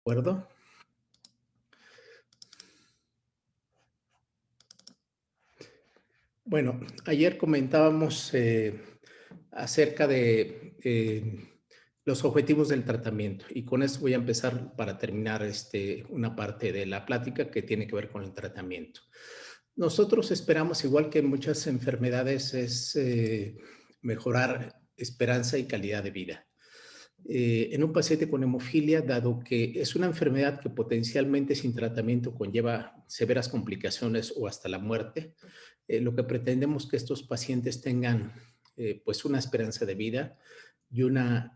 ¿Acuerdo? Bueno, ayer comentábamos acerca de los objetivos del tratamiento y con esto voy a empezar para terminar una parte de la plática que tiene que ver con el tratamiento. Nosotros esperamos, igual que en muchas enfermedades, es mejorar esperanza y calidad de vida. En un paciente con hemofilia, dado que es una enfermedad que potencialmente sin tratamiento conlleva severas complicaciones o hasta la muerte, lo que pretendemos que estos pacientes tengan pues una esperanza de vida y una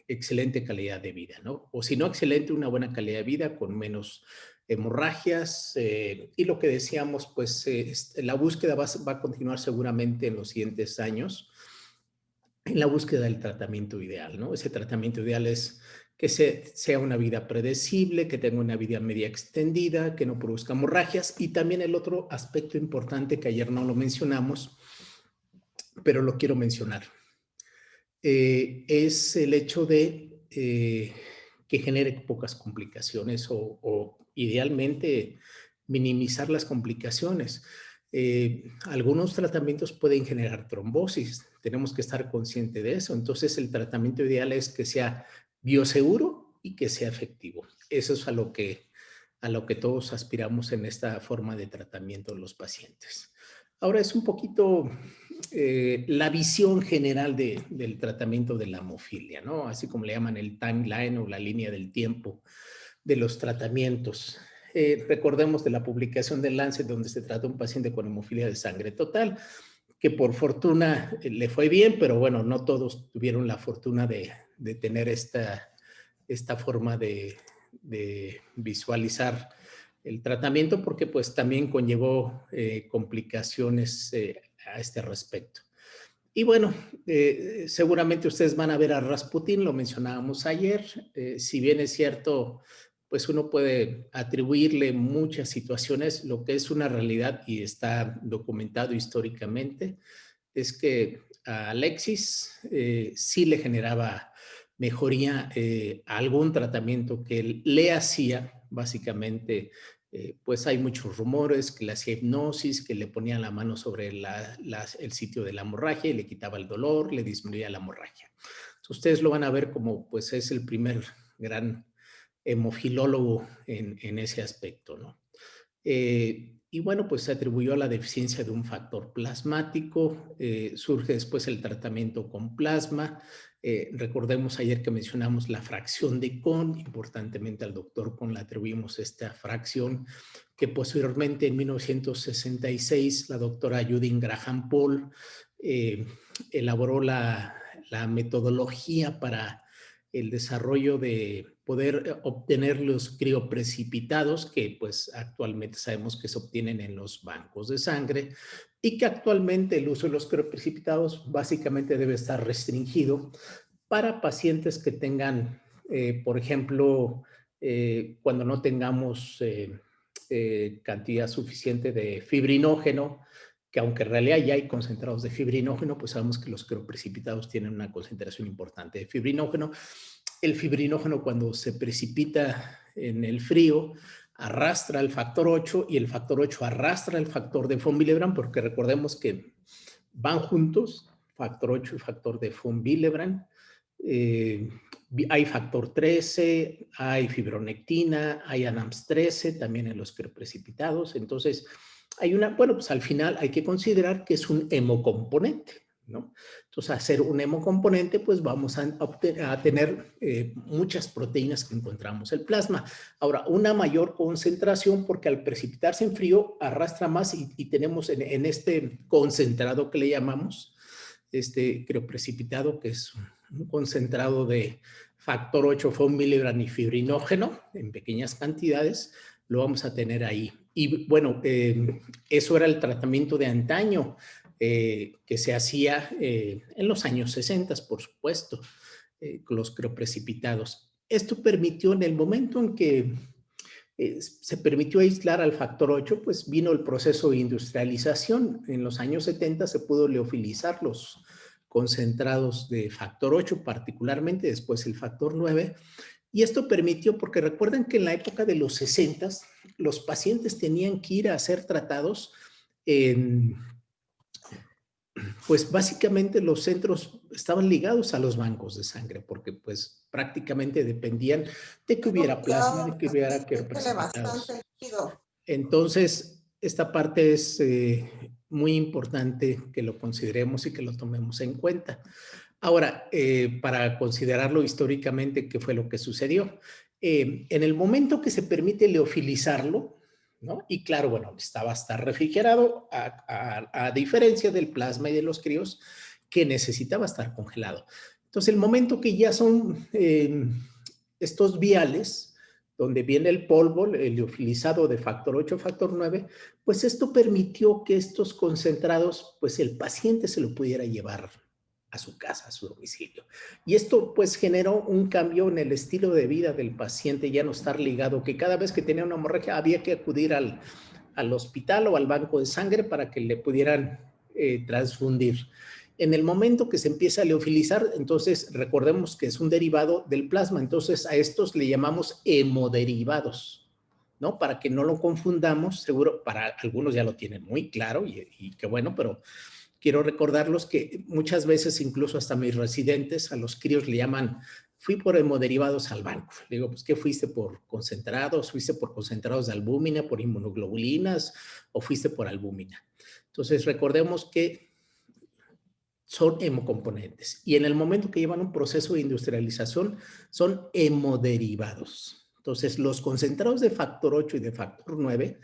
excelente calidad de vida, ¿no? O si no excelente, una buena calidad de vida con menos hemorragias y lo que decíamos, pues la búsqueda va a continuar seguramente en los siguientes años en la búsqueda del tratamiento ideal, ¿no? Ese tratamiento ideal es que sea una vida predecible, que tenga una vida media extendida, que no produzca hemorragias. Y también el otro aspecto importante que ayer no lo mencionamos, pero lo quiero mencionar, es el hecho de que genere pocas complicaciones o idealmente minimizar las complicaciones. Algunos tratamientos pueden generar trombosis, tenemos que estar conscientes de eso. Entonces, el tratamiento ideal es que sea bioseguro y que sea efectivo. Eso es a lo que todos aspiramos en esta forma de tratamiento de los pacientes. Ahora es un poquito la visión general del tratamiento de la hemofilia, ¿no? Así como le llaman el timeline o la línea del tiempo de los tratamientos. Recordemos de la publicación del Lancet donde se trató un paciente con hemofilia de sangre total, que por fortuna le fue bien, pero bueno, no todos tuvieron la fortuna de tener esta forma de visualizar el tratamiento porque pues también conllevó complicaciones a este respecto. Y bueno, seguramente ustedes van a ver a Rasputin, lo mencionábamos ayer. Si bien es cierto, pues uno puede atribuirle muchas situaciones, lo que es una realidad y está documentado históricamente, es que a Alexis sí le generaba mejoría algún tratamiento que él le hacía, básicamente pues hay muchos rumores que le hacía hipnosis, que le ponía la mano sobre el sitio de la hemorragia y le quitaba el dolor, le disminuía la hemorragia. Entonces, ustedes lo van a ver como pues es el primer gran hemofilólogo en ese aspecto, ¿no? Y bueno, pues se atribuyó a la deficiencia de un factor plasmático, surge después el tratamiento con plasma. Recordemos ayer que mencionamos la fracción de Kohn, importantemente al doctor Kohn le atribuimos esta fracción, que posteriormente en 1966 la doctora Judith Graham Paul elaboró la metodología para el desarrollo de poder obtener los crioprecipitados que pues actualmente sabemos que se obtienen en los bancos de sangre y que actualmente el uso de los crioprecipitados básicamente debe estar restringido para pacientes que tengan, por ejemplo, cuando no tengamos cantidad suficiente de fibrinógeno, que aunque en realidad ya hay concentrados de fibrinógeno, pues sabemos que los crioprecipitados tienen una concentración importante de fibrinógeno. El fibrinógeno cuando se precipita en el frío arrastra el factor 8 y el factor 8 arrastra el factor de von Willebrand, porque recordemos que van juntos, factor 8 y factor de von Willebrand. Eh, hay factor 13, hay fibronectina, hay ANAMS 13 también en los precipitados. Entonces, hay una, bueno, pues al final hay que considerar que es un hemocomponente, ¿no? Entonces, a ser un hemocomponente, pues vamos a tener muchas proteínas que encontramos en el plasma. Ahora, una mayor concentración porque al precipitarse en frío arrastra más y tenemos en este concentrado que le llamamos, este crioprecipitado, que es un concentrado de factor 8 von Willebrand y fibrinógeno en pequeñas cantidades, lo vamos a tener ahí. Y bueno, eso era el tratamiento de antaño que se hacía en los años 60, por supuesto, con los crioprecipitados. Esto permitió en el momento en que se permitió aislar al factor 8, pues vino el proceso de industrialización. En los años 70 se pudo leofilizar los concentrados de factor 8, particularmente después el factor 9, Y esto permitió, porque recuerden que en la época de los 60 los pacientes tenían que ir a ser tratados en, pues básicamente los centros estaban ligados a los bancos de sangre, porque pues prácticamente dependían de que hubiera plasma, de que hubiera precipitados. Entonces, esta parte es muy importante que lo consideremos y que lo tomemos en cuenta. Ahora, para considerarlo históricamente, ¿qué fue lo que sucedió? En el momento que se permite leofilizarlo, ¿no? Y claro, bueno, necesitaba estar refrigerado, a diferencia del plasma y de los críos, que necesitaba estar congelado. Entonces, el momento que ya son estos viales, donde viene el polvo, el liofilizado de factor 8, factor 9, pues esto permitió que estos concentrados, pues el paciente se lo pudiera llevar a su casa, a su domicilio. Y esto pues generó un cambio en el estilo de vida del paciente, ya no estar ligado, que cada vez que tenía una hemorragia había que acudir al hospital o al banco de sangre para que le pudieran transfundir. En el momento que se empieza a leofilizar, entonces recordemos que es un derivado del plasma, entonces a estos le llamamos hemoderivados, ¿no? Para que no lo confundamos, seguro para algunos ya lo tienen muy claro y qué bueno, pero quiero recordarlos que muchas veces, incluso hasta mis residentes, a los críos le llaman, fui por hemoderivados al banco. Le digo, pues, ¿qué fuiste por concentrados? ¿Fuiste por concentrados de albúmina, por inmunoglobulinas o fuiste por albúmina? Entonces, recordemos que son hemocomponentes y en el momento que llevan un proceso de industrialización son hemoderivados. Entonces, los concentrados de factor 8 y de factor 9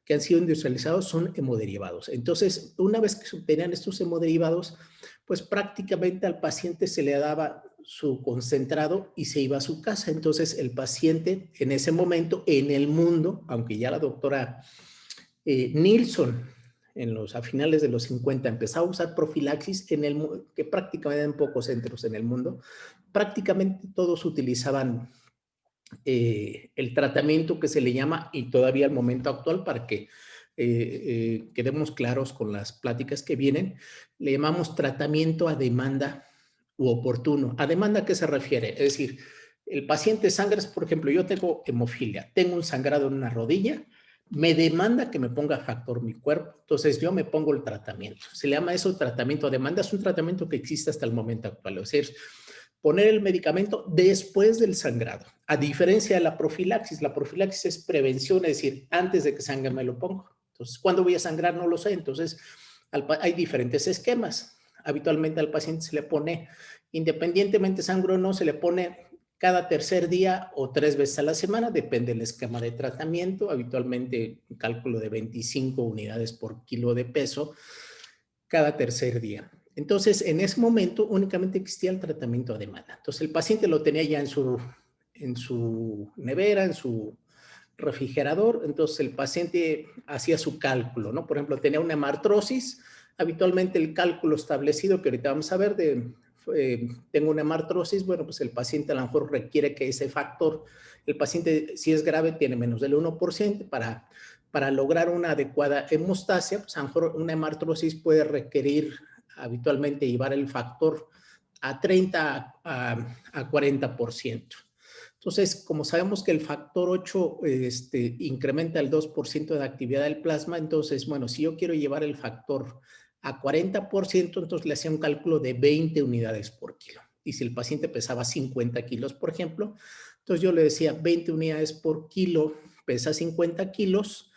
que han sido industrializados son hemoderivados. Entonces, una vez que se obtenían estos hemoderivados, pues prácticamente al paciente se le daba su concentrado y se iba a su casa. Entonces, el paciente en ese momento, en el mundo, aunque ya la doctora Nilsson, a finales de los 50, empezaba a usar profilaxis, que prácticamente en pocos centros en el mundo, prácticamente todos utilizaban el tratamiento que se le llama, y todavía al momento actual, para que quedemos claros con las pláticas que vienen, le llamamos tratamiento a demanda u oportuno. ¿A demanda a qué se refiere? Es decir, el paciente sangra, por ejemplo, yo tengo hemofilia, tengo un sangrado en una rodilla, me demanda que me ponga factor mi cuerpo, entonces yo me pongo el tratamiento. Se le llama eso tratamiento a demanda, es un tratamiento que existe hasta el momento actual, es decir, poner el medicamento después del sangrado. A diferencia de la profilaxis es prevención, es decir, antes de que sangre me lo pongo. Entonces, ¿cuándo voy a sangrar? No lo sé. Entonces, hay diferentes esquemas. Habitualmente al paciente se le pone, independientemente sangre o no, se le pone cada tercer día o 3 veces a la semana, depende del esquema de tratamiento, habitualmente un cálculo de 25 unidades por kilo de peso cada tercer día. Entonces, en ese momento únicamente existía el tratamiento a demanda. Entonces, el paciente lo tenía ya en su nevera, en su refrigerador. Entonces, el paciente hacía su cálculo, ¿no? Por ejemplo, tenía una hemartrosis. Habitualmente el cálculo establecido, que ahorita vamos a ver, tengo una hemartrosis, bueno, pues el paciente a lo mejor requiere que ese factor, el paciente, si es grave, tiene menos del 1% para lograr una adecuada hemostasia, pues a lo mejor una hemartrosis puede requerir habitualmente llevar el factor a 30 a 40%. Entonces, como sabemos que el factor 8 incrementa el 2% de actividad del plasma, entonces, bueno, si yo quiero llevar el factor a 40%, entonces le hacía un cálculo de 20 unidades por kilo. Y si el paciente pesaba 50 kilos, por ejemplo, entonces yo le decía 20 unidades por kilo, pesa 50 kilos,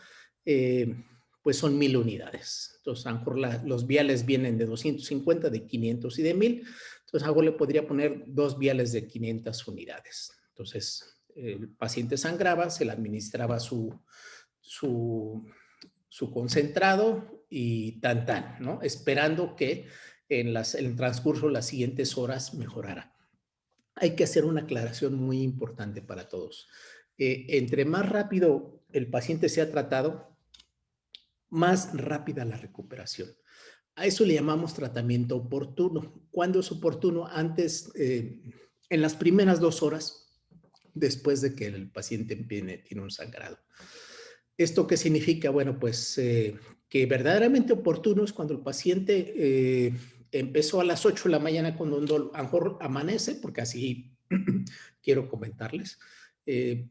pues son 1000 unidades. Entonces, a lo mejor los viales vienen de 250, de 500 y de 1000. Entonces, a lo mejor le podría poner 2 viales de 500 unidades. Entonces, el paciente sangraba, se le administraba su concentrado y tan, ¿no? Esperando que en el transcurso de las siguientes horas mejorara. Hay que hacer una aclaración muy importante para todos. Entre más rápido el paciente sea tratado, más rápida la recuperación. A eso le llamamos tratamiento oportuno. ¿Cuándo es oportuno? Antes, en las primeras 2 horas después de que el paciente tiene un sangrado. ¿Esto qué significa? Bueno, pues que verdaderamente oportuno es cuando el paciente empezó a las 8 de la mañana cuando a lo mejor amanece, porque así quiero comentarles.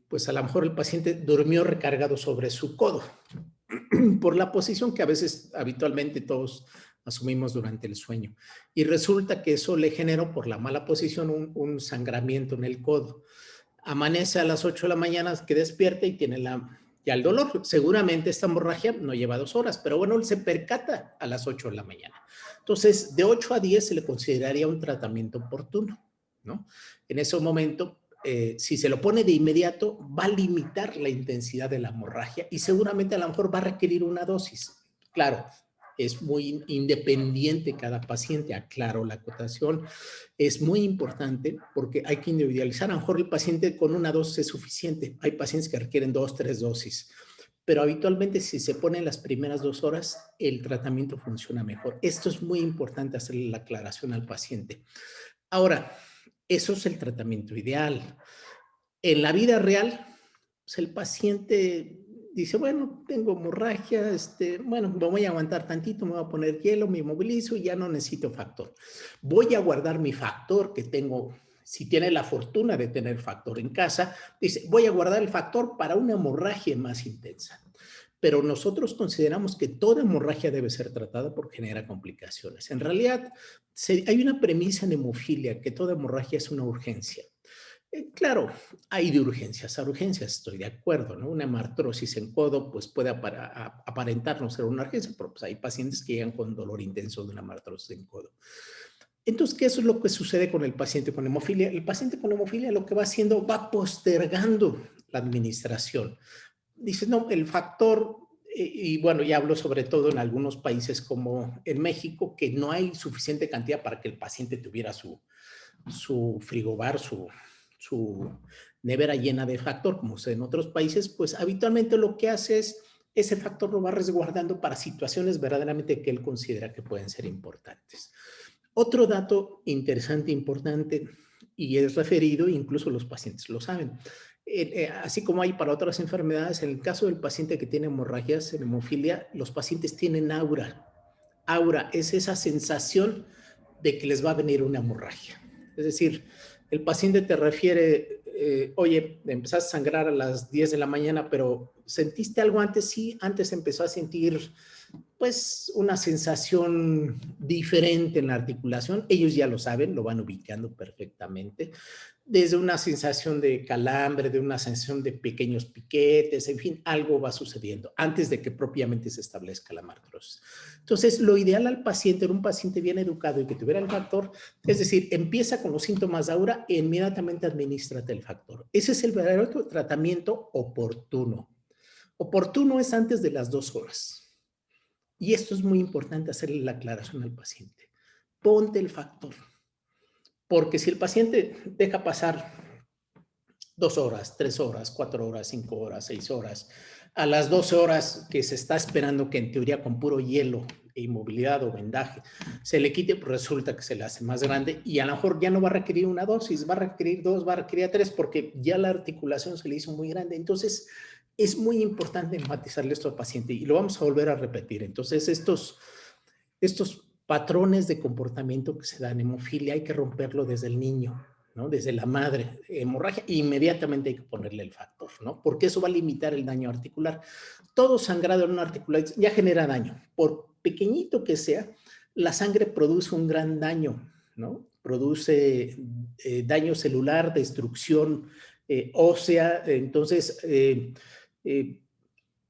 Pues a lo mejor el paciente durmió recargado sobre su codo por la posición que a veces habitualmente todos asumimos durante el sueño. Y resulta que eso le generó por la mala posición un sangramiento en el codo. Amanece a las 8 de la mañana que despierta y tiene ya el dolor. Seguramente esta hemorragia no lleva 2 horas, pero bueno, él se percata a las 8 de la mañana. Entonces, de 8 a 10 se le consideraría un tratamiento oportuno, ¿no? En ese momento, si se lo pone de inmediato, va a limitar la intensidad de la hemorragia y seguramente a lo mejor va a requerir una dosis. Claro, es muy independiente cada paciente, aclaro la acotación. Es muy importante porque hay que individualizar. A lo mejor el paciente con una dosis es suficiente. Hay pacientes que requieren 2, 3 dosis. Pero habitualmente si se ponen las primeras 2 horas, el tratamiento funciona mejor. Esto es muy importante hacerle la aclaración al paciente. Ahora, eso es el tratamiento ideal. En la vida real, pues el paciente dice, bueno, tengo hemorragia, bueno, me voy a aguantar tantito, me voy a poner hielo, me inmovilizo y ya no necesito factor. Voy a guardar mi factor que tengo, si tiene la fortuna de tener factor en casa, dice, voy a guardar el factor para una hemorragia más intensa. Pero nosotros consideramos que toda hemorragia debe ser tratada porque genera complicaciones. En realidad, hay una premisa en hemofilia que toda hemorragia es una urgencia. Claro, hay de urgencias a urgencias, estoy de acuerdo, ¿no? Una hemartrosis en codo, pues puede aparentar no ser una urgencia, pero pues hay pacientes que llegan con dolor intenso de una hemartrosis en codo. Entonces, ¿qué es lo que sucede con el paciente con hemofilia? El paciente con hemofilia lo que va haciendo, va postergando la administración. Dice, no, el factor, y bueno, ya hablo sobre todo en algunos países como en México, que no hay suficiente cantidad para que el paciente tuviera su frigobar, su nevera llena de factor, como en otros países, pues habitualmente lo que hace es ese factor lo va resguardando para situaciones verdaderamente que él considera que pueden ser importantes. Otro dato interesante, importante, y es referido, incluso los pacientes lo saben, así como hay para otras enfermedades, en el caso del paciente que tiene hemorragias en hemofilia, los pacientes tienen aura. Aura es esa sensación de que les va a venir una hemorragia. Es decir, el paciente te refiere, oye, empezaste a sangrar a las 10 de la mañana, pero ¿sentiste algo antes? Sí, antes empezó a sentir pues una sensación diferente en la articulación. Ellos ya lo saben, lo van ubicando perfectamente. Desde una sensación de calambre, de una sensación de pequeños piquetes, en fin, algo va sucediendo antes de que propiamente se establezca la artrosis. Entonces, lo ideal al paciente, era un paciente bien educado y que tuviera el factor, es decir, empieza con los síntomas de aura e inmediatamente administrate el factor. Ese es el verdadero tratamiento oportuno. Oportuno es antes de las 2 horas. Y esto es muy importante hacerle la aclaración al paciente. Ponte el factor. Porque si el paciente deja pasar 2 horas, 3 horas, 4 horas, 5 horas, 6 horas, a las 12 horas que se está esperando que en teoría con puro hielo e inmovilidad o vendaje se le quite, pues resulta que se le hace más grande y a lo mejor ya no va a requerir una dosis, va a requerir 2, va a requerir 3 porque ya la articulación se le hizo muy grande. Entonces, es muy importante enfatizarle esto al paciente y lo vamos a volver a repetir. Entonces, estos patrones de comportamiento que se dan en hemofilia hay que romperlo desde el niño, ¿no? Desde la madre, hemorragia, inmediatamente hay que ponerle el factor, ¿no? Porque eso va a limitar el daño articular. Todo sangrado en una articular ya genera daño. Por pequeñito que sea, la sangre produce un gran daño, ¿no? Produce daño celular, destrucción ósea. Entonces,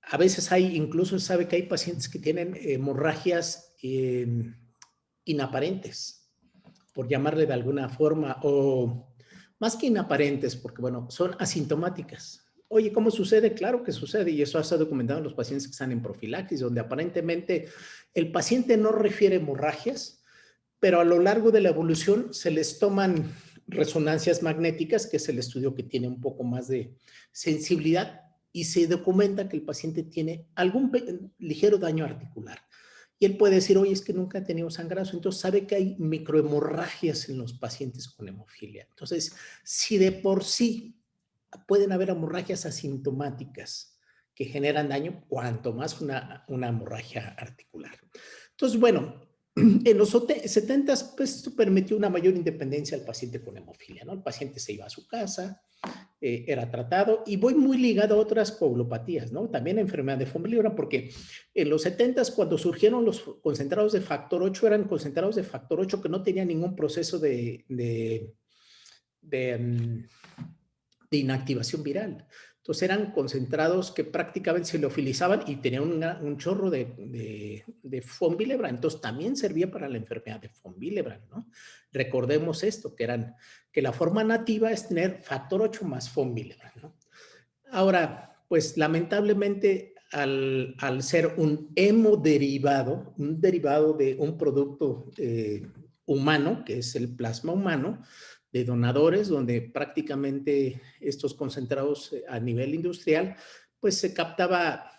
a veces hay, incluso se sabe que hay pacientes que tienen hemorragias inaparentes, por llamarle de alguna forma, o más que inaparentes, porque bueno, son asintomáticas. Oye, ¿cómo sucede? Claro que sucede y eso ha estado documentado en los pacientes que están en profilaxis, donde aparentemente el paciente no refiere hemorragias, pero a lo largo de la evolución se les toman resonancias magnéticas, que es el estudio que tiene un poco más de sensibilidad, y se documenta que el paciente tiene algún ligero daño articular. Y él puede decir, oye, es que nunca ha tenido sangrado, entonces sabe que hay microhemorragias en los pacientes con hemofilia. Entonces, si de por sí pueden haber hemorragias asintomáticas que generan daño, cuanto más una hemorragia articular. Entonces, bueno, En los 70s, pues esto permitió una mayor independencia al paciente con hemofilia, ¿no? El paciente se iba a su casa, era tratado, y voy muy ligado a otras coagulopatías, ¿no? También enfermedad de von Willebrand, porque en los 70s, cuando surgieron los concentrados de factor 8, eran concentrados de factor 8 que no tenían ningún proceso de de inactivación viral. Entonces eran concentrados que prácticamente se liofilizaban y tenían un chorro de von Willebrand. Entonces también servía para la enfermedad de von Willebrand, ¿no? Recordemos esto, que la forma nativa es tener factor 8 más von Willebrand, ¿no? Ahora, pues lamentablemente al ser un hemoderivado, un derivado de un producto humano, que es el plasma humano, de donadores, donde prácticamente estos concentrados a nivel industrial, pues se captaba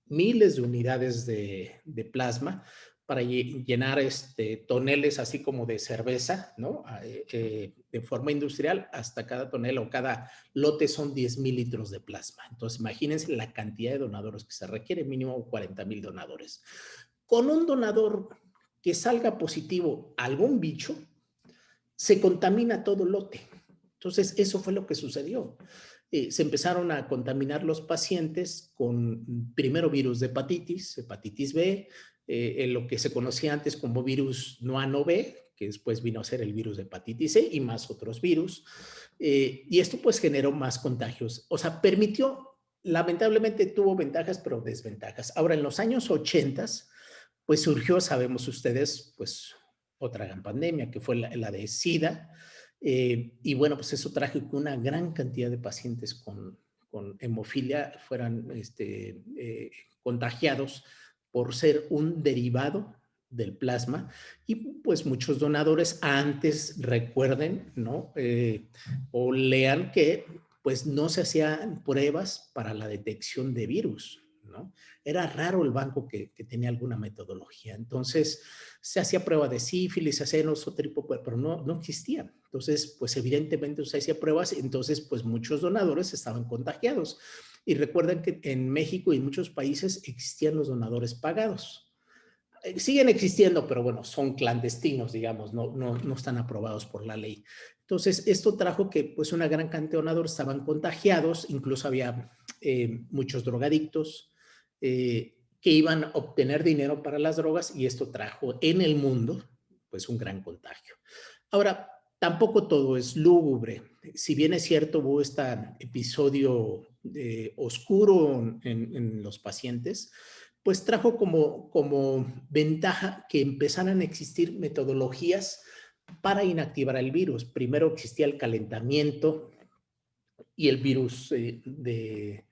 miles de unidades de plasma para llenar toneles así como de cerveza, ¿no? De forma industrial, hasta cada tonel o cada lote son 10,000 litros de plasma. Entonces, imagínense la cantidad de donadores que se requiere, mínimo 40,000 donadores. Con un donador que salga positivo a algún bicho, se contamina todo el lote. Entonces, eso fue lo que sucedió. Se empezaron a contaminar los pacientes con primero virus de hepatitis B, lo que se conocía antes como virus no B, que después vino a ser el virus de hepatitis C y más otros virus. Y esto pues generó más contagios. O sea, permitió, lamentablemente tuvo ventajas, pero desventajas. Ahora, en los años 80, pues surgió, sabemos ustedes, pues otra gran pandemia, que fue la de SIDA. Y bueno, pues eso trajo que una gran cantidad de pacientes con hemofilia fueran contagiados por ser un derivado del plasma. Y pues muchos donadores antes recuerden, ¿no? O lean que pues no se hacían pruebas para la detección de virus, ¿no? Era raro el banco que tenía alguna metodología. Entonces, se hacía prueba de sífilis, se hacía nosotripo, pero no existía. Entonces, pues evidentemente se hacía pruebas, entonces pues muchos donadores estaban contagiados. Y recuerden que en México y en muchos países existían los donadores pagados. Siguen existiendo, pero bueno, son clandestinos, digamos, no están aprobados por la ley. Entonces, esto trajo que pues una gran cantidad de donadores estaban contagiados, incluso había muchos drogadictos, que iban a obtener dinero para las drogas, y esto trajo en el mundo pues un gran contagio. Ahora, tampoco todo es lúgubre. Si bien es cierto, hubo este episodio oscuro en los pacientes, pues trajo como ventaja que empezaran a existir metodologías para inactivar el virus. Primero existía el calentamiento y el virus de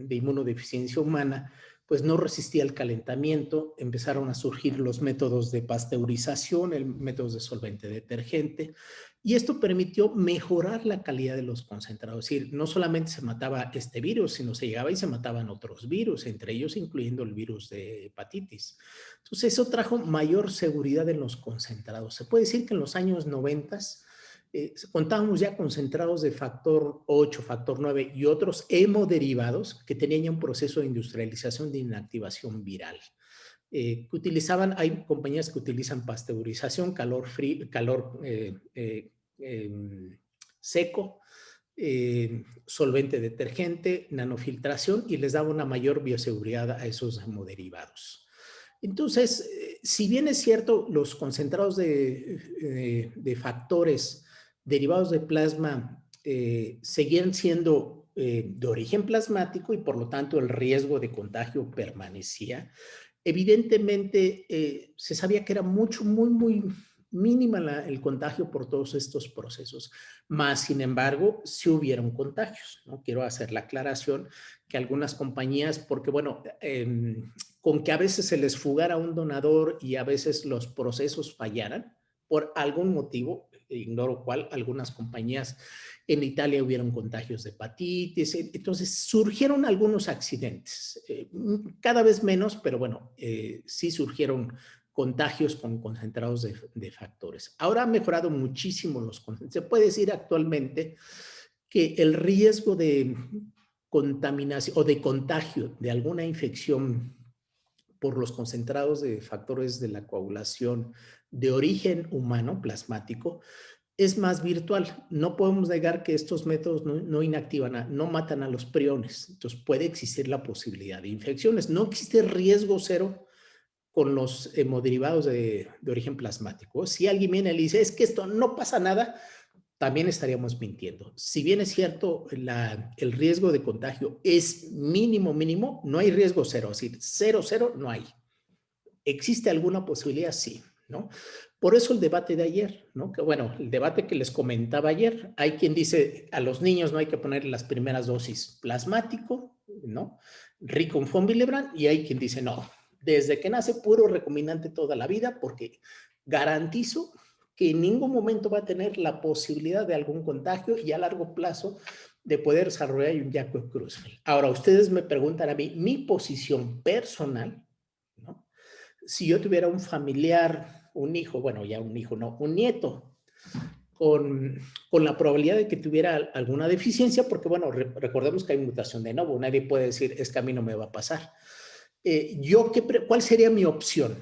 inmunodeficiencia humana, pues no resistía el calentamiento. Empezaron a surgir los métodos de pasteurización, el método de solvente detergente, y esto permitió mejorar la calidad de los concentrados. Es decir, no solamente se mataba este virus, sino se llegaba y se mataban otros virus, entre ellos incluyendo el virus de hepatitis. Entonces, eso trajo mayor seguridad en los concentrados. Se puede decir que en los años 90 contábamos ya concentrados de factor 8, factor 9 y otros hemoderivados que tenían ya un proceso de industrialización de inactivación viral. Que utilizaban, hay compañías que utilizan pasteurización, calor seco, solvente detergente, nanofiltración, y les daba una mayor bioseguridad a esos hemoderivados. Entonces, si bien es cierto, los concentrados de factores derivados de plasma seguían siendo de origen plasmático y por lo tanto el riesgo de contagio permanecía, evidentemente se sabía que era muy mínima el contagio por todos estos procesos. Más, sin embargo, sí hubieron contagios, ¿no? Quiero hacer la aclaración que algunas compañías, porque bueno, con que a veces se les fugara un donador y a veces los procesos fallaran, por algún motivo, ignoro cuál, algunas compañías en Italia hubieron contagios de hepatitis, entonces surgieron algunos accidentes, cada vez menos, pero bueno, sí surgieron contagios con concentrados de factores. Ahora ha mejorado muchísimo los concentrados. Se puede decir actualmente que el riesgo de contaminación o de contagio de alguna infección por los concentrados de factores de la coagulación de origen humano, plasmático, es más virtual. No podemos negar que estos métodos no inactivan, no matan a los priones. Entonces puede existir la posibilidad de infecciones. No existe riesgo cero con los hemoderivados de origen plasmático. Si alguien viene y le dice, es que esto no pasa nada, también estaríamos mintiendo. Si bien es cierto, el riesgo de contagio es mínimo, mínimo, no hay riesgo cero. Es decir, cero, cero, no hay. ¿Existe alguna posibilidad? Sí, ¿no? Por eso el debate de ayer, ¿no? Que bueno, el debate que les comentaba ayer, hay quien dice a los niños no hay que poner las primeras dosis plasmático, ¿no? Rico en von Willebrand, y hay quien dice no, desde que nace puro recombinante toda la vida, porque garantizo que en ningún momento va a tener la posibilidad de algún contagio y a largo plazo de poder desarrollar un Jakob-Creutzfeldt. Ahora, ustedes me preguntan a mí, mi posición personal, ¿no? Si yo tuviera un familiar, un hijo, bueno, ya un hijo, no, un nieto, con la probabilidad de que tuviera alguna deficiencia, porque bueno, recordemos que hay mutación de novo, nadie puede decir, es que a mí no me va a pasar. ¿Cuál sería mi opción?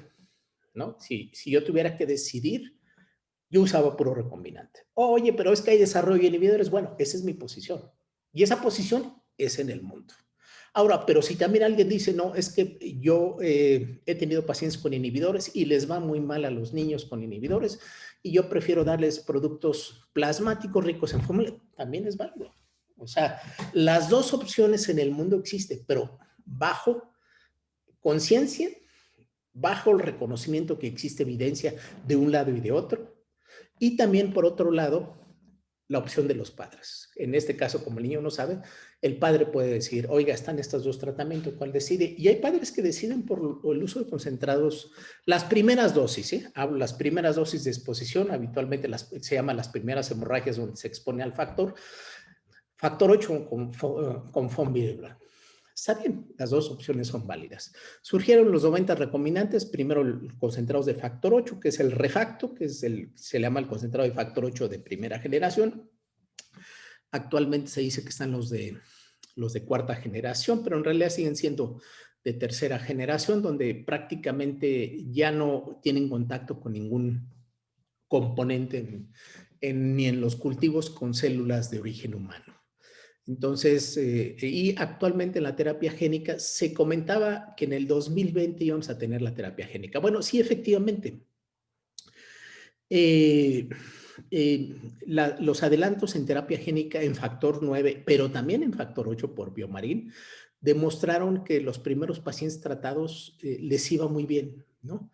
¿No? Si yo tuviera que decidir, yo usaba puro recombinante. Oye, pero es que hay desarrollo de inhibidores. Bueno, esa es mi posición. Y esa posición es en el mundo. Ahora, pero si también alguien dice, no, es que yo he tenido pacientes con inhibidores y les va muy mal a los niños con inhibidores y yo prefiero darles productos plasmáticos ricos en fórmula, también es válido. O sea, las dos opciones en el mundo existen, pero bajo conciencia, bajo el reconocimiento que existe evidencia de un lado y de otro, y también por otro lado, la opción de los padres. En este caso, como el niño no sabe, el padre puede decir, oiga, están estos dos tratamientos, ¿cuál decide? Y hay padres que deciden por el uso de concentrados, las primeras dosis, ¿sí? Hablo las primeras dosis de exposición, habitualmente se llaman las primeras hemorragias donde se expone al factor 8 con von Willebrand. Está bien, las dos opciones son válidas. Surgieron los 90 recombinantes, primero concentrados de factor 8, que es el refacto, que se le llama el concentrado de factor 8 de primera generación. Actualmente se dice que están los de cuarta generación, pero en realidad siguen siendo de tercera generación, donde prácticamente ya no tienen contacto con ningún componente ni en los cultivos con células de origen humano. Entonces, y actualmente en la terapia génica se comentaba que en el 2020 íbamos a tener la terapia génica. Bueno, sí, efectivamente. Eh, los adelantos en terapia génica en factor 9, pero también en factor 8 por Biomarin, demostraron que los primeros pacientes tratados les iba muy bien, ¿no?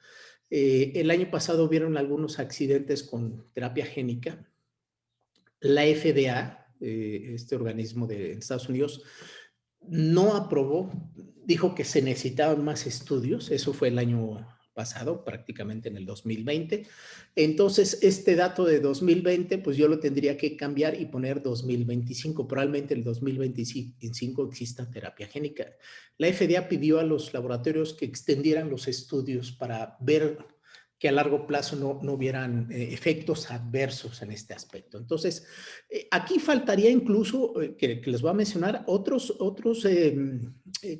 El año pasado vieron algunos accidentes con terapia génica. La FDA, este organismo de Estados Unidos, no aprobó, dijo que se necesitaban más estudios, eso fue el año pasado, prácticamente en el 2020. Entonces, este dato de 2020, pues yo lo tendría que cambiar y poner 2025. Probablemente en el 2025 exista terapia génica. La FDA pidió a los laboratorios que extendieran los estudios para ver que a largo plazo no hubieran efectos adversos en este aspecto. Entonces, aquí faltaría incluso, que les voy a mencionar, otros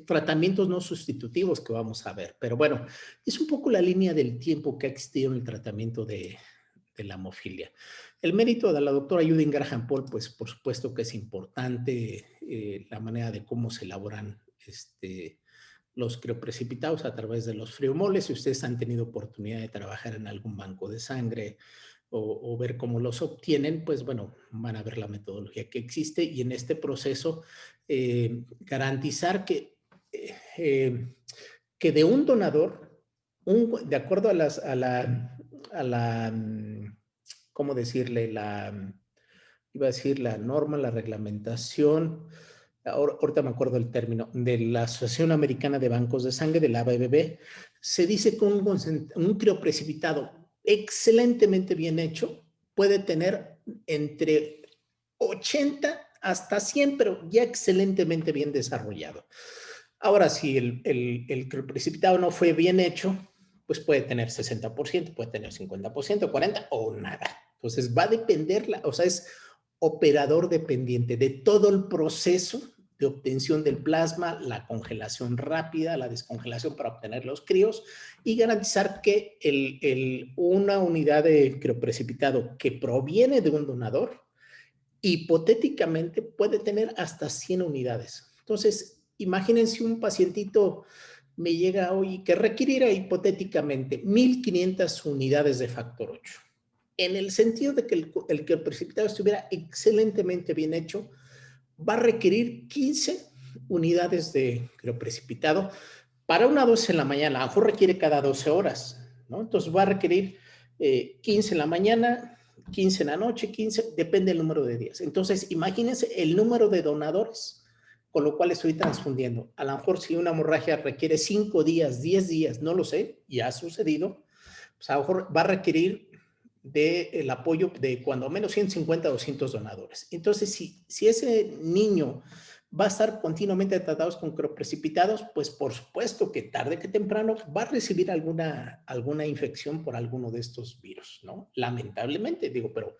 tratamientos no sustitutivos que vamos a ver. Pero bueno, es un poco la línea del tiempo que ha existido en el tratamiento de la hemofilia. El mérito de la doctora Judith Graham Paul, pues por supuesto que es importante la manera de cómo se elaboran los crioprecipitados a través de los friomoles. Si ustedes han tenido oportunidad de trabajar en algún banco de sangre o ver cómo los obtienen, pues bueno, van a ver la metodología que existe y en este proceso garantizar que de un donador, de acuerdo a la, ¿cómo decirle? Iba a decir la norma, la reglamentación, ahorita me acuerdo el término, de la Asociación Americana de Bancos de Sangre, de la ABBB, se dice que un crioprecipitado excelentemente bien hecho puede tener entre 80 hasta 100, pero ya excelentemente bien desarrollado. Ahora, si el crioprecipitado no fue bien hecho, pues puede tener 60%, puede tener 50%, 40% o nada. Entonces va a depender, o sea, es operador dependiente de todo el proceso de obtención del plasma, la congelación rápida, la descongelación para obtener los críos y garantizar que una unidad de crioprecipitado que proviene de un donador hipotéticamente puede tener hasta 100 unidades. Entonces, imagínense un pacientito me llega hoy que requiriera hipotéticamente 1.500 unidades de factor 8. En el sentido de que el crioprecipitado estuviera excelentemente bien hecho, va a requerir 15 unidades de crioprecipitado para una dosis en la mañana. A lo mejor requiere cada 12 horas, ¿no? Entonces va a requerir 15 en la mañana, 15 en la noche, 15, depende del número de días. Entonces, imagínense el número de donadores con lo cual estoy transfundiendo. A lo mejor si una hemorragia requiere 5 días, 10 días, no lo sé, ya ha sucedido, pues a lo mejor va a requerir del apoyo de cuando menos 150 o 200 donadores. Entonces, si ese niño va a estar continuamente tratados con crioprecipitados, pues por supuesto que tarde que temprano va a recibir alguna infección por alguno de estos virus, ¿no? Lamentablemente, digo, pero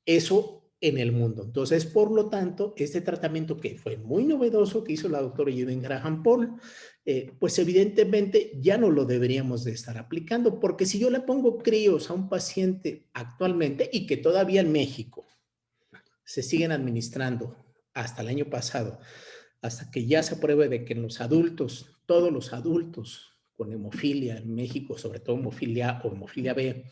eso en el mundo. Entonces, por lo tanto, este tratamiento que fue muy novedoso que hizo la doctora Eugene Graham Paul, pues evidentemente ya no lo deberíamos de estar aplicando, porque si yo le pongo críos a un paciente actualmente y que todavía en México se siguen administrando hasta el año pasado, hasta que ya se pruebe de que en los adultos, todos los adultos con hemofilia en México, sobre todo hemofilia A o hemofilia B,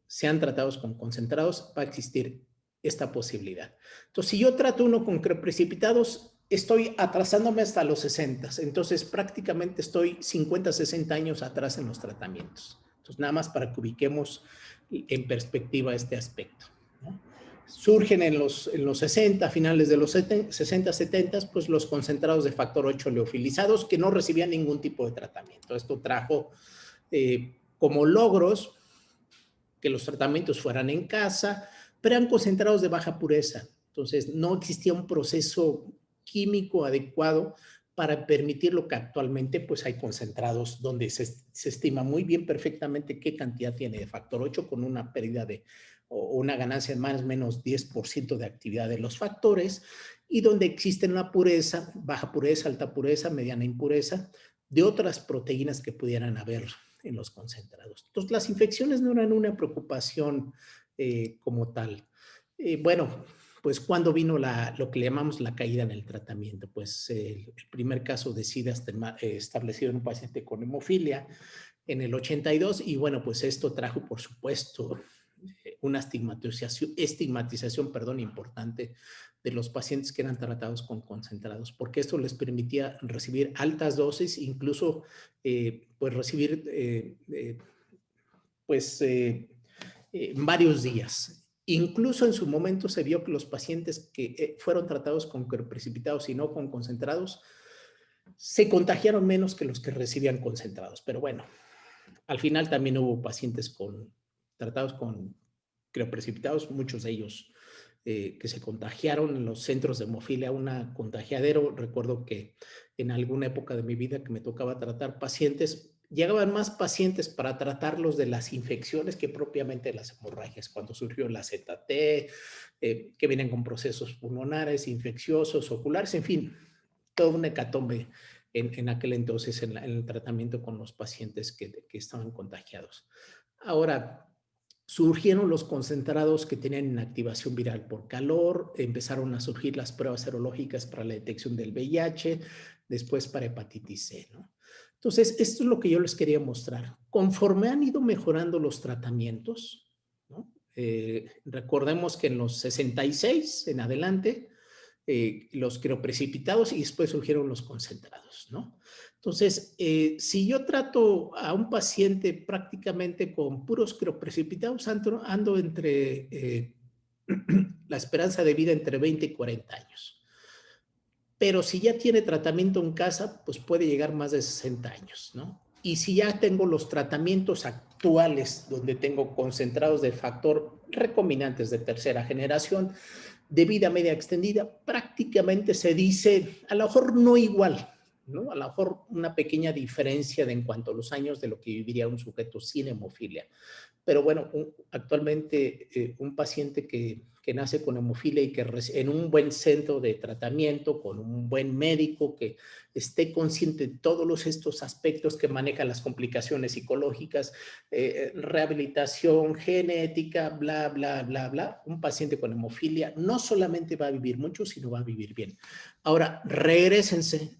sean tratados con concentrados, va a existir esta posibilidad. Entonces, si yo trato uno con crioprecipitados, estoy atrasándome hasta los 60. Entonces, prácticamente estoy 50, 60 años atrás en los tratamientos. Entonces, nada más para que ubiquemos en perspectiva este aspecto, ¿no? Surgen en los 60, finales de los 60, 70, pues los concentrados de factor 8 leofilizados que no recibían ningún tipo de tratamiento. Esto trajo como logros que los tratamientos fueran en casa, pero eran concentrados de baja pureza. Entonces, no existía un proceso químico adecuado para permitir lo que actualmente pues hay concentrados donde se estima muy bien perfectamente qué cantidad tiene de factor 8 con una pérdida o una ganancia de más o menos 10% de actividad de los factores y donde existe una pureza, baja pureza, alta pureza, mediana impureza, de otras proteínas que pudieran haber en los concentrados. Entonces, las infecciones no eran una preocupación como tal. Bueno, pues cuando vino lo que le llamamos la caída en el tratamiento, pues el primer caso de SIDA establecido en un paciente con hemofilia en el 82 y bueno, pues esto trajo por supuesto una estigmatización importante de los pacientes que eran tratados con concentrados, porque esto les permitía recibir altas dosis, incluso pues recibir varios días. Incluso en su momento se vio que los pacientes que fueron tratados con precipitados y no con concentrados se contagiaron menos que los que recibían concentrados. Pero bueno, al final también hubo pacientes tratados con crioprecipitados, muchos de ellos que se contagiaron en los centros de hemofilia, una contagiadero. Recuerdo que en alguna época de mi vida que me tocaba tratar pacientes, llegaban más pacientes para tratarlos de las infecciones que propiamente de las hemorragias, cuando surgió la ZT, que vienen con procesos pulmonares, infecciosos, oculares, en fin, todo un hecatombe en aquel entonces en el tratamiento con los pacientes que estaban contagiados. Ahora, surgieron los concentrados que tenían inactivación viral por calor, empezaron a surgir las pruebas serológicas para la detección del VIH, después para hepatitis C, ¿no? Entonces, esto es lo que yo les quería mostrar. Conforme han ido mejorando los tratamientos, ¿no? Recordemos que en los 66 en adelante, los crioprecipitados y después surgieron los concentrados, ¿no? Entonces, si yo trato a un paciente prácticamente con puros crioprecipitados, ando entre la esperanza de vida entre 20 y 40 años. Pero si ya tiene tratamiento en casa, pues puede llegar más de 60 años, ¿no? Y si ya tengo los tratamientos actuales, donde tengo concentrados de factor recombinantes de tercera generación, de vida media extendida, prácticamente se dice, a lo mejor no igual, ¿no? A lo mejor una pequeña diferencia en cuanto a los años de lo que viviría un sujeto sin hemofilia. Pero bueno, actualmente un paciente que nace con hemofilia y que en un buen centro de tratamiento, con un buen médico que esté consciente de todos estos aspectos que manejan las complicaciones psicológicas, rehabilitación, genética, bla, bla, bla, bla, un paciente con hemofilia no solamente va a vivir mucho, sino va a vivir bien. Ahora, regrésense.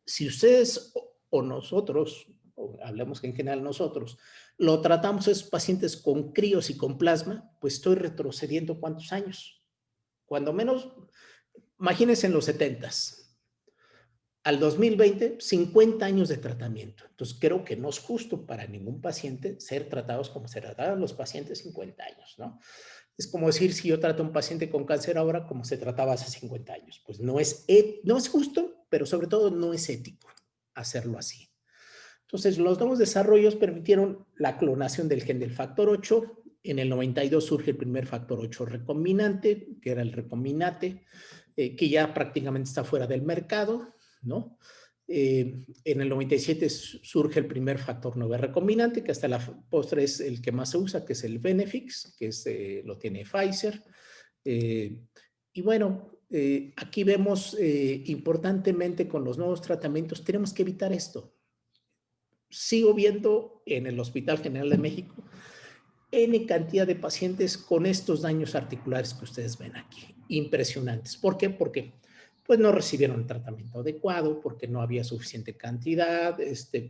Si ustedes o nosotros, o hablemos que en general nosotros, lo tratamos a esos pacientes con críos y con plasma, pues estoy retrocediendo ¿cuántos años? Cuando menos, imagínense en los 70s. Al 2020, 50 años de tratamiento. Entonces, creo que no es justo para ningún paciente ser tratados como se trataban los pacientes 50 años, ¿no? Es como decir, si yo trato a un paciente con cáncer ahora como se trataba hace 50 años. Pues no es justo, pero sobre todo no es ético hacerlo así. Entonces, los nuevos desarrollos permitieron la clonación del gen del factor 8. En el 92 surge el primer factor 8 recombinante, que era el recombinate, que ya prácticamente está fuera del mercado, ¿no? En el 97 surge el primer factor 9 recombinante, que hasta la postre es el que más se usa, que es el Venefix, que lo tiene Pfizer. Y bueno, aquí vemos importantemente con los nuevos tratamientos, tenemos que evitar esto. Sigo viendo en el Hospital General de México N cantidad de pacientes con estos daños articulares que ustedes ven aquí. Impresionantes. ¿Por qué? Porque pues no recibieron el tratamiento adecuado, porque no había suficiente cantidad,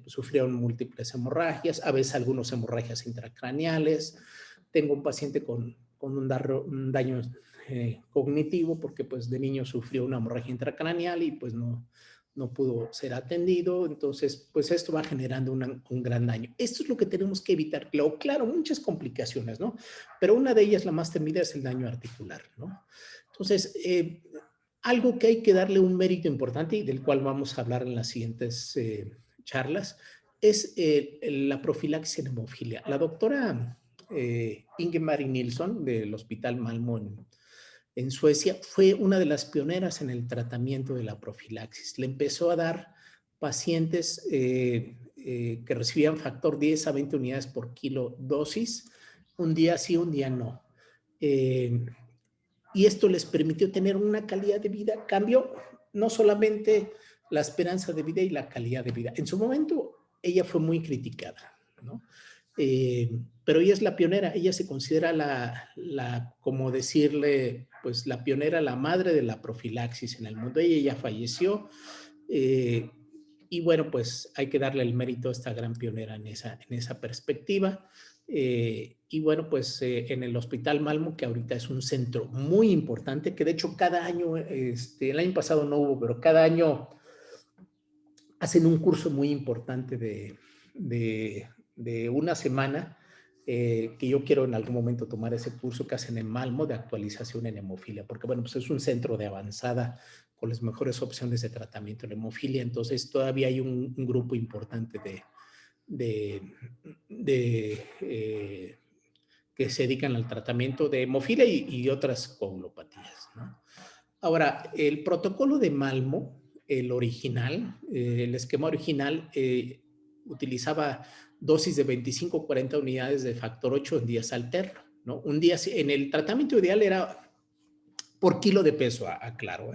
sufrieron múltiples hemorragias, a veces algunas hemorragias intracraneales. Tengo un paciente con un daño cognitivo porque pues de niño sufrió una hemorragia intracraneal y pues no pudo ser atendido, entonces pues esto va generando un gran daño. Esto es lo que tenemos que evitar. Claro, muchas complicaciones, ¿no? Pero una de ellas, la más temida, es el daño articular, ¿no? Entonces, algo que hay que darle un mérito importante y del cual vamos a hablar en las siguientes charlas, es la profilaxis en hemofilia. La doctora Ingemar Nilsson del Hospital Malmö en Suecia, fue una de las pioneras en el tratamiento de la profilaxis. Le empezó a dar pacientes que recibían factor 10 a 20 unidades por kilo dosis, un día sí, un día no. Y esto les permitió tener una calidad de vida. Cambió no solamente la esperanza de vida y la calidad de vida. En su momento, ella fue muy criticada, ¿no? Pero ella es la pionera, ella se considera como decirle, pues la pionera, la madre de la profilaxis en el mundo. Ella ya falleció y bueno, pues hay que darle el mérito a esta gran pionera en esa perspectiva. Y bueno, pues en el Hospital Malmö, que ahorita es un centro muy importante, que de hecho cada año, el año pasado no hubo, pero cada año hacen un curso muy importante de una semana, que yo quiero en algún momento tomar ese curso que hacen en Malmö de actualización en hemofilia, porque bueno, pues es un centro de avanzada con las mejores opciones de tratamiento en hemofilia, entonces todavía hay un grupo importante que se dedican al tratamiento de hemofilia y otras coagulopatías, ¿no? Ahora, el protocolo de Malmö, el original, el esquema original, utilizaba dosis de 25 o 40 unidades de factor 8 en días alternos, ¿no? Un día, en el tratamiento ideal era por kilo de peso, aclaro,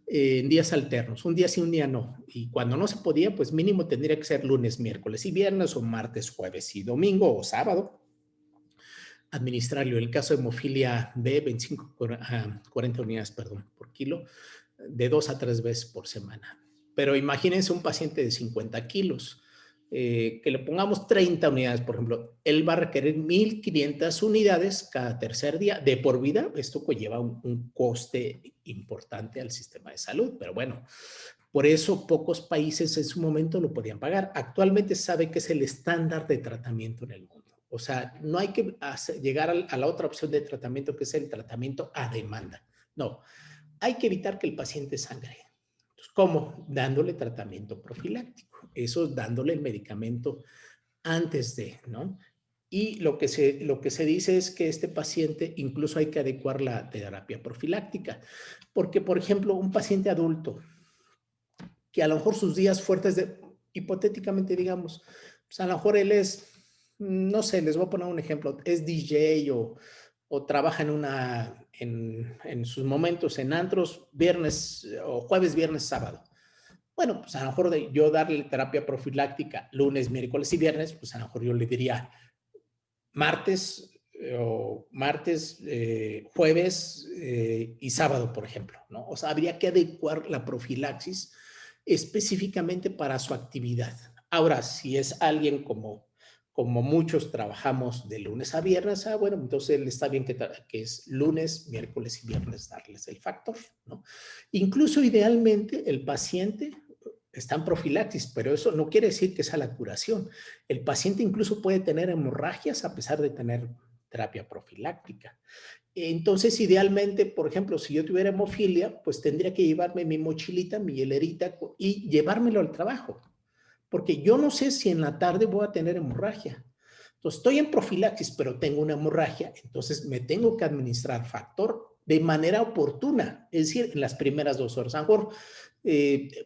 en días alternos, un día sí, un día no. Y cuando no se podía, pues mínimo tendría que ser lunes, miércoles y viernes, o martes, jueves y domingo, o sábado, administrarlo. En el caso de hemofilia B, 25, 40 unidades, perdón, por kilo, de 2 a 3 veces por semana. Pero imagínense un paciente de 50 kilos, que le pongamos 30 unidades, por ejemplo, él va a requerir 1,500 unidades cada tercer día de por vida. Esto conlleva un coste importante al sistema de salud, pero bueno, por eso pocos países en su momento lo podían pagar. Actualmente sabe que es el estándar de tratamiento en el mundo. O sea, no hay que llegar a la otra opción de tratamiento, que es el tratamiento a demanda. No, hay que evitar que el paciente sangre. Entonces, ¿cómo? Dándole tratamiento profiláctico. Eso dándole el medicamento antes de, ¿no? Y lo que se dice es que este paciente incluso hay que adecuar la terapia profiláctica. Porque, por ejemplo, un paciente adulto que a lo mejor sus días fuertes, hipotéticamente digamos, pues a lo mejor él es, no sé, les voy a poner un ejemplo, es DJ o trabaja en sus momentos en antros, viernes o jueves, viernes, sábado. Bueno, pues a lo mejor yo darle terapia profiláctica lunes, miércoles y viernes, pues a lo mejor yo le diría martes, jueves y sábado, por ejemplo, ¿no? O sea, habría que adecuar la profilaxis específicamente para su actividad. Ahora, si es alguien como muchos trabajamos de lunes a viernes, bueno, entonces está bien que es lunes, miércoles y viernes darles el factor, ¿no? Incluso idealmente el paciente está en profilaxis, pero eso no quiere decir que sea la curación. El paciente incluso puede tener hemorragias a pesar de tener terapia profiláctica. Entonces, idealmente, por ejemplo, si yo tuviera hemofilia, pues tendría que llevarme mi mochilita, mi hielerita y llevármelo al trabajo, porque yo no sé si en la tarde voy a tener hemorragia. Entonces, estoy en profilaxis, pero tengo una hemorragia, entonces me tengo que administrar factor de manera oportuna, es decir, en las primeras 2 horas. A lo mejor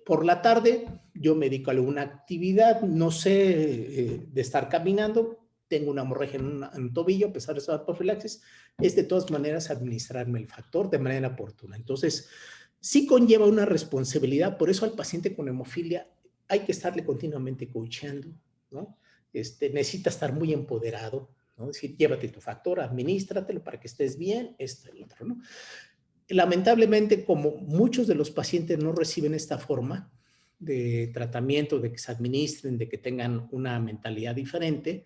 por la tarde yo me dedico a alguna actividad, no sé, de estar caminando, tengo una hemorragia en un tobillo, a pesar de estar profilaxis, es de todas maneras administrarme el factor de manera oportuna. Entonces, sí conlleva una responsabilidad, por eso al paciente con hemofilia hay que estarle continuamente coachando, ¿no? Necesita estar muy empoderado, ¿no? Es decir, llévate tu factor, administratelo para que estés bien, esto y lo otro, ¿no? Lamentablemente, como muchos de los pacientes no reciben esta forma de tratamiento, de que se administren, de que tengan una mentalidad diferente,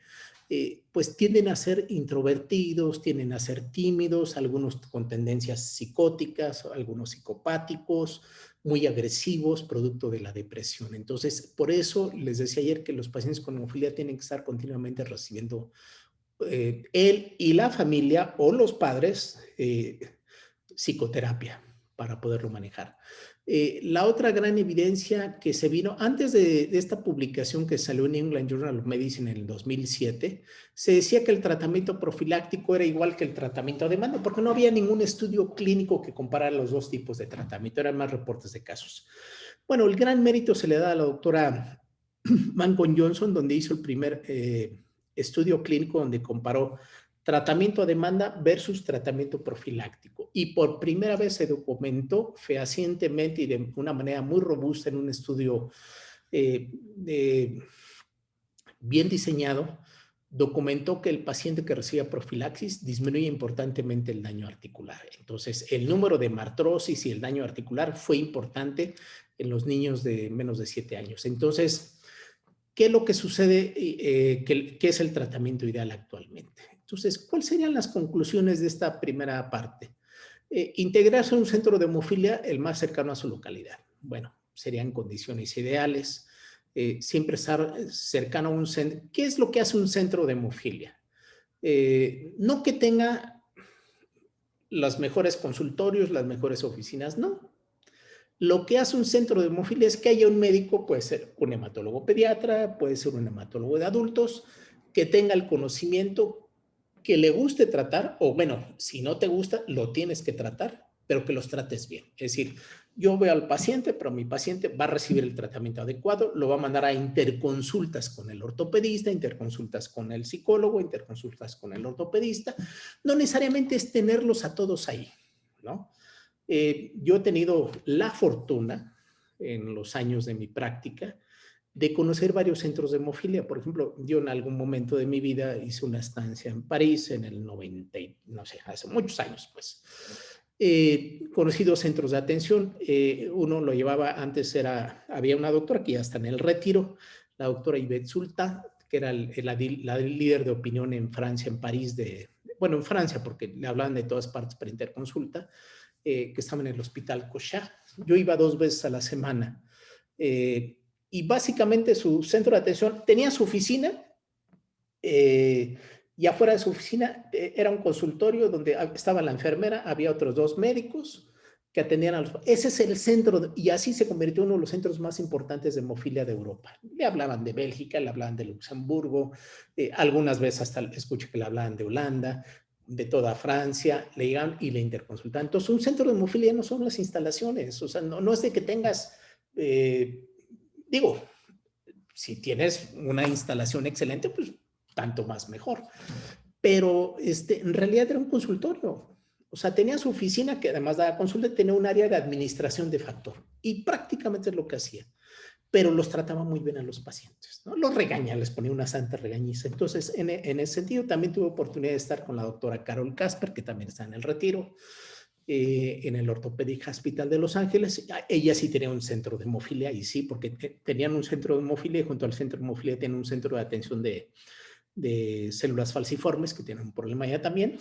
pues tienden a ser introvertidos, tienden a ser tímidos, algunos con tendencias psicóticas, algunos psicopáticos, muy agresivos, producto de la depresión. Entonces, por eso les decía ayer que los pacientes con hemofilia tienen que estar continuamente recibiendo él y la familia o los padres psicoterapia para poderlo manejar. La otra gran evidencia que se vino antes de esta publicación que salió en England Journal of Medicine en el 2007, se decía que el tratamiento profiláctico era igual que el tratamiento a demanda, porque no había ningún estudio clínico que comparara los dos tipos de tratamiento, eran más reportes de casos. Bueno, el gran mérito se le da a la doctora Mancon Johnson, donde hizo el primer estudio clínico donde comparó tratamiento a demanda versus tratamiento profiláctico. Y por primera vez se documentó fehacientemente y de una manera muy robusta en un estudio bien diseñado, documentó que el paciente que recibía profilaxis disminuye importantemente el daño articular. Entonces, el número de hemartrosis y el daño articular fue importante en los niños de menos de 7 años. Entonces, ¿qué es lo que sucede? ¿Qué es el tratamiento ideal actualmente? Entonces, ¿cuáles serían las conclusiones de esta primera parte? Integrarse en un centro de hemofilia el más cercano a su localidad. Bueno, serían condiciones ideales. Siempre estar cercano a un centro. ¿Qué es lo que hace un centro de hemofilia? No que tenga los mejores consultorios, las mejores oficinas, no. Lo que hace un centro de hemofilia es que haya un médico, puede ser un hematólogo pediatra, puede ser un hematólogo de adultos, que tenga el conocimiento, que le guste tratar, o bueno, si no te gusta, lo tienes que tratar, pero que los trates bien. Es decir, yo veo al paciente, pero mi paciente va a recibir el tratamiento adecuado, lo va a mandar a interconsultas con el ortopedista, interconsultas con el psicólogo, interconsultas con el ortopedista. No necesariamente es tenerlos a todos ahí, ¿no? Yo he tenido la fortuna en los años de mi práctica de conocer varios centros de hemofilia. Por ejemplo, yo en algún momento de mi vida hice una estancia en París en el 90, no sé, hace muchos años, pues. Conocí 2 centros de atención. Uno lo llevaba, había una doctora que ya está en el retiro, la doctora Yvette Sulta, que era la líder de opinión en Francia, en París, bueno, en Francia, porque le hablaban de todas partes para interconsulta, que estaba en el hospital Cochat. Yo iba 2 veces a la semana. Y básicamente su centro de atención tenía su oficina y afuera de su oficina era un consultorio donde estaba la enfermera, había otros 2 médicos que atendían a los... Ese es el centro, y así se convirtió en uno de los centros más importantes de hemofilia de Europa. Le hablaban de Bélgica, le hablaban de Luxemburgo, algunas veces hasta escuché que le hablaban de Holanda, de toda Francia, le llegaban y le interconsultaban. Entonces, un centro de hemofilia no son las instalaciones, o sea, no es de que tengas Digo, si tienes una instalación excelente, pues tanto más mejor. Pero en realidad era un consultorio. O sea, tenía su oficina que además daba consulta, tenía un área de administración de factor y prácticamente es lo que hacía. Pero los trataba muy bien a los pacientes, ¿no? Los regaña, les ponía una santa regañiza. Entonces, en ese sentido, también tuve oportunidad de estar con la doctora Carol Casper, que también está en el retiro, en el Orthopedic Hospital de Los Ángeles. Ella sí tenía un centro de hemofilia, y sí, porque tenían un centro de hemofilia y junto al centro de hemofilia tienen un centro de atención de células falciformes, que tienen un problema ya también.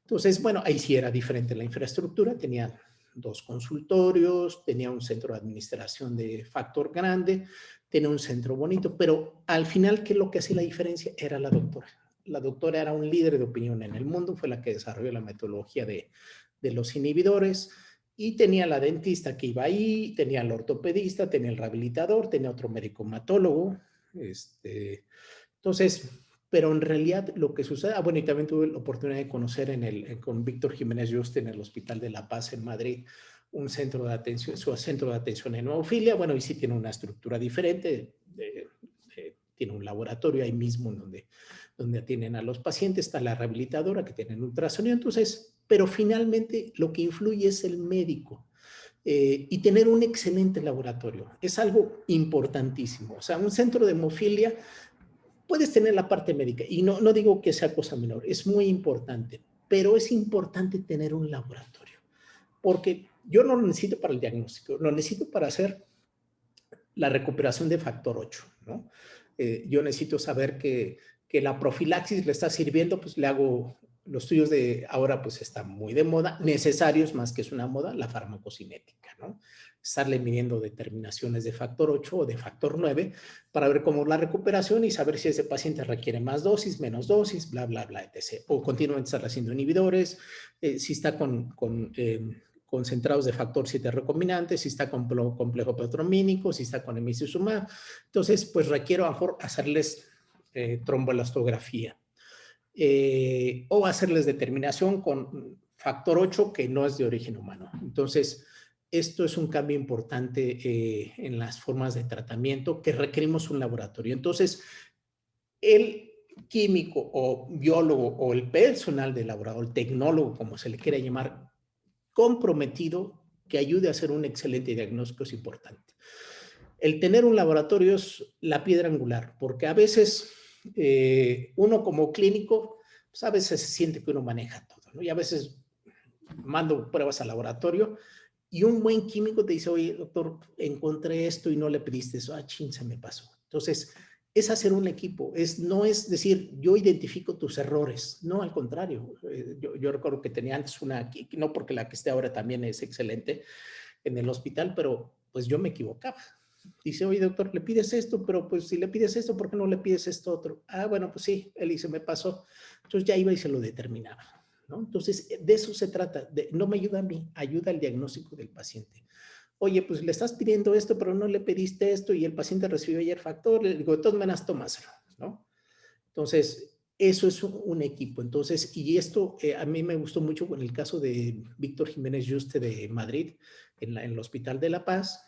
Entonces, bueno, ahí sí era diferente la infraestructura, tenía 2 consultorios, tenía un centro de administración de factor grande, tenía un centro bonito, pero al final, ¿qué es lo que hacía la diferencia? Era la doctora. La doctora era un líder de opinión en el mundo, fue la que desarrolló la metodología de los inhibidores, y tenía la dentista que iba ahí, tenía el ortopedista, tenía el rehabilitador, tenía otro médico hematólogo, entonces, pero en realidad lo que sucede, bueno, y también tuve la oportunidad de conocer con Víctor Jiménez Yuste en el Hospital de la Paz en Madrid, un centro de atención, su centro de atención en hemofilia, bueno, y sí tiene una estructura diferente, tiene un laboratorio ahí mismo donde atienden a los pacientes, está la rehabilitadora que tiene ultrasonido, entonces, pero finalmente lo que influye es el médico. Y tener un excelente laboratorio es algo importantísimo. O sea, un centro de hemofilia, puedes tener la parte médica, y no digo que sea cosa menor, es muy importante, pero es importante tener un laboratorio, porque yo no lo necesito para el diagnóstico, lo necesito para hacer la recuperación de factor 8, ¿no? Yo necesito saber que la profilaxis le está sirviendo, pues le hago los estudios de ahora, pues está muy de moda, necesarios más que es una moda, la farmacocinética, ¿no? Estarle midiendo determinaciones de factor 8 o de factor 9 para ver cómo es la recuperación y saber si ese paciente requiere más dosis, menos dosis, bla, bla, bla, etc. O continuamente estar haciendo inhibidores, si está con concentrados de factor 7 recombinante, si está con complejo protromínico, si está con emicizumab. Entonces, pues requiero a lo mejor hacerles tromboelastografía o hacerles determinación con factor 8 que no es de origen humano. Entonces, esto es un cambio importante en las formas de tratamiento que requerimos un laboratorio. Entonces, el químico o biólogo o el personal del laboratorio, el tecnólogo, como se le quiera llamar, comprometido, que ayude a hacer un excelente diagnóstico es importante. El tener un laboratorio es la piedra angular, porque a veces uno como clínico, pues a veces se siente que uno maneja todo, ¿no? Y a veces mando pruebas al laboratorio y un buen químico te dice, oye, doctor, encontré esto y no le pediste eso. Ah, chin, se me pasó. Entonces, es hacer un equipo, no es decir, yo identifico tus errores, no, al contrario. Yo recuerdo que tenía antes una, no porque la que esté ahora también es excelente en el hospital, pero pues yo me equivocaba. Dice, oye, doctor, le pides esto, pero pues si le pides esto, ¿por qué no le pides esto otro? Ah, bueno, pues sí, él dice, me pasó. Entonces ya iba y se lo determinaba, ¿no? Entonces, de eso se trata, no me ayuda a mí, ayuda al diagnóstico del paciente. Oye, pues le estás pidiendo esto, pero no le pediste esto y el paciente recibió ayer factor, le digo, de todas maneras, tómaselo, ¿no? Entonces, eso es un equipo. Entonces, y esto a mí me gustó mucho con el caso de Víctor Jiménez Yuste de Madrid, en el Hospital de la Paz,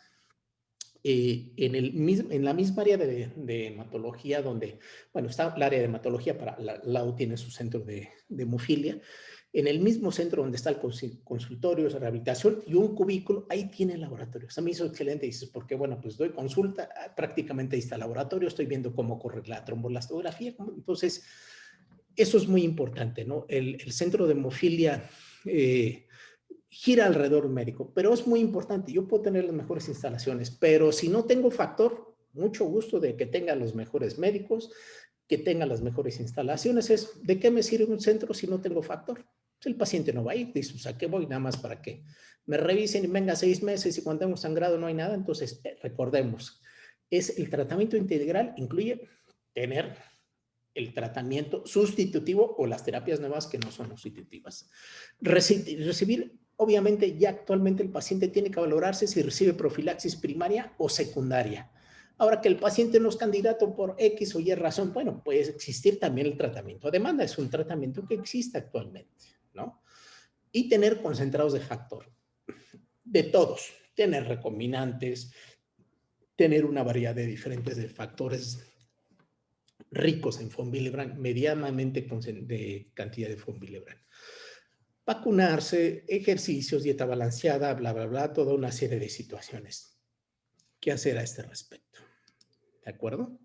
en la misma área de hematología, donde, bueno, está el área de hematología, para al lado tiene su centro de hemofilia, en el mismo centro donde está el consultorio, de rehabilitación y un cubículo, ahí tiene el laboratorio. O sea, me hizo excelente, dices, porque bueno, pues doy consulta, prácticamente ahí está el laboratorio, estoy viendo cómo corre la trombolastografía, entonces, eso es muy importante, ¿no? El centro de hemofilia gira alrededor médico, pero es muy importante. Yo puedo tener las mejores instalaciones, pero si no tengo factor, mucho gusto de que tenga los mejores médicos, que tenga las mejores instalaciones. ¿De qué me sirve un centro si no tengo factor? Pues el paciente no va a ir, dice, o sea, ¿qué voy? Nada más para que me revisen y venga 6 meses y cuando tengo sangrado no hay nada. Entonces, recordemos, el tratamiento integral incluye tener el tratamiento sustitutivo o las terapias nuevas que no son sustitutivas. Recibir, obviamente, ya actualmente el paciente tiene que valorarse si recibe profilaxis primaria o secundaria. Ahora que el paciente no es candidato por X o Y razón, bueno, puede existir también el tratamiento a demanda, es un tratamiento que existe actualmente, ¿no? Y tener concentrados de factor, de todos, tener recombinantes, tener una variedad de diferentes de factores ricos en von Willebrand, medianamente de cantidad de von Willebrand. Vacunarse, ejercicios, dieta balanceada, bla, bla, bla, toda una serie de situaciones. ¿Qué hacer a este respecto? ¿De acuerdo?